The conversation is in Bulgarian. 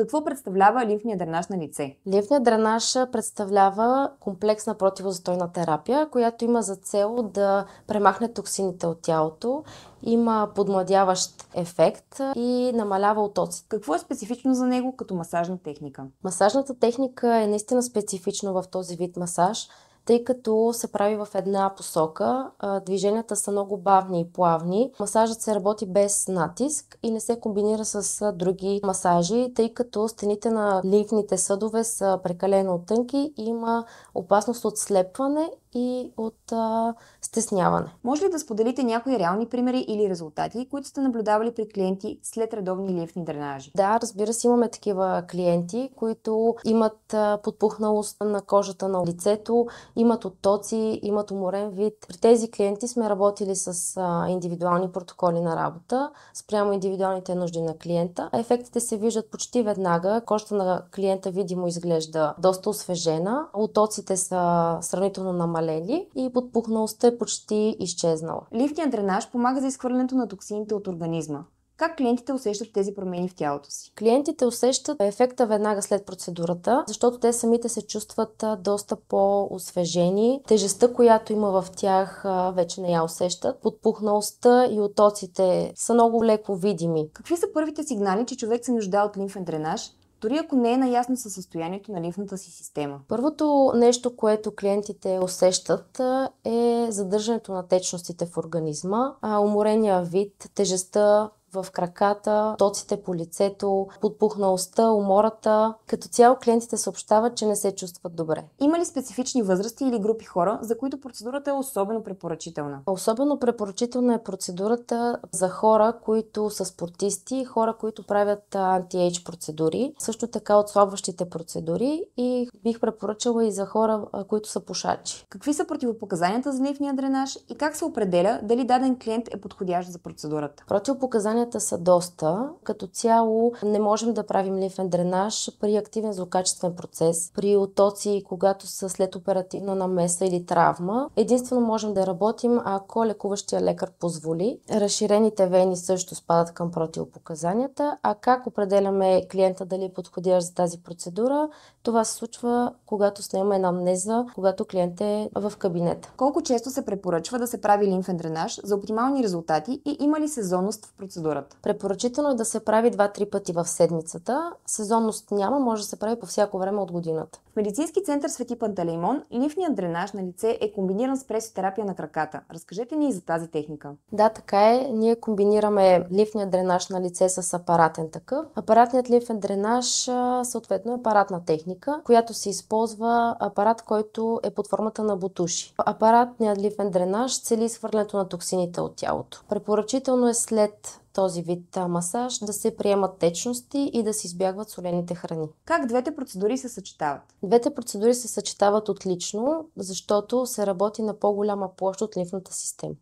Какво представлява лимфния дренаж на лице? Лимфният дренаж представлява комплексна противозастойна терапия, която има за цел да премахне токсините от тялото, има подмладяващ ефект и намалява оттоците. Какво е специфично за него като масажна техника? Масажната техника е наистина специфична в този вид масаж, тъй като се прави в една посока, движенията са много бавни и плавни. Масажът се работи без натиск и не се комбинира с други масажи, тъй като стените на лимфните съдове са прекалено тънки и има опасност от слепване и от стесняване. Може ли да споделите някои реални примери или резултати, които сте наблюдавали при клиенти след редовни лимфни дренажи? Да, разбира се, имаме такива клиенти, които имат подпухналост на кожата на лицето, имат оттоци, имат уморен вид. При тези клиенти сме работили с индивидуални протоколи на работа, спрямо индивидуалните нужди на клиента. Ефектите се виждат почти веднага. Кожата на клиента видимо изглежда доста освежена, оттоците са сравнително намалели и подпухналостта е почти изчезнала. Лимфният дренаж помага за изхвърлянето на токсините от организма. Как клиентите усещат тези промени в тялото си? Клиентите усещат ефекта веднага след процедурата, защото те самите се чувстват доста по-освежени. Тежестта, която има в тях, вече не я усещат. Подпухналостта и оттоците са много леко видими. Какви са първите сигнали, че човек се нуждае от лимфен дренаж, дори ако не е наясно със състоянието на лимфната си система? Първото нещо, което клиентите усещат, е задържането на течностите в организма, уморения вид, тежестта в краката, тоците по лицето, подпухналостта, умората. Като цяло клиентите съобщават, че не се чувстват добре. Има ли специфични възрасти или групи хора, за които процедурата е особено препоръчителна? Особено препоръчителна е процедурата за хора, които са спортисти, хора, които правят анти-ейдж процедури, също така отслабващите процедури и бих препоръчала и за хора, които са пушачи. Какви са противопоказанията за лимфния дренаж и как се определя дали даден клиент е подходящ за процедурата? Противопоказанията са доста. Като цяло не можем да правим лимфен дренаж при активен злокачествен процес, при оттоци, когато са след оперативна намеса или травма. Единствено можем да работим, ако лекуващия лекар позволи. Разширените вени също спадат към противопоказанията. А как определяме клиента дали е подходящ за тази процедура? Това се случва, когато снимаме анамнеза, когато клиент е в кабинета. Колко често се препоръчва да се прави лимфен дренаж за оптимални резултати и има ли сезонност в процедурата? Препоръчително е да се прави 2-3 пъти в седмицата. Сезонност няма, може да се прави по всяко време от годината. В медицински център Свети Пантелеймон лимфният дренаж на лице е комбиниран с пресотерапия на краката. Разкажете ни и за тази техника. Да, така е. Ние комбинираме лимфният дренаж на лице с апаратен такъв. Апаратният лимфен дренаж съответно е апаратна техника, която се използва апарат, който е под формата на бутуши. Апаратният лимфен дренаж цели изхвърлянето на токсините от тялото. Препоръчително е след този вид масаж да се приемат течности и да се избягват солените храни. Как двете процедури се съчетават? Двете процедури се съчетават отлично, защото се работи на по-голяма площ от лимфната система.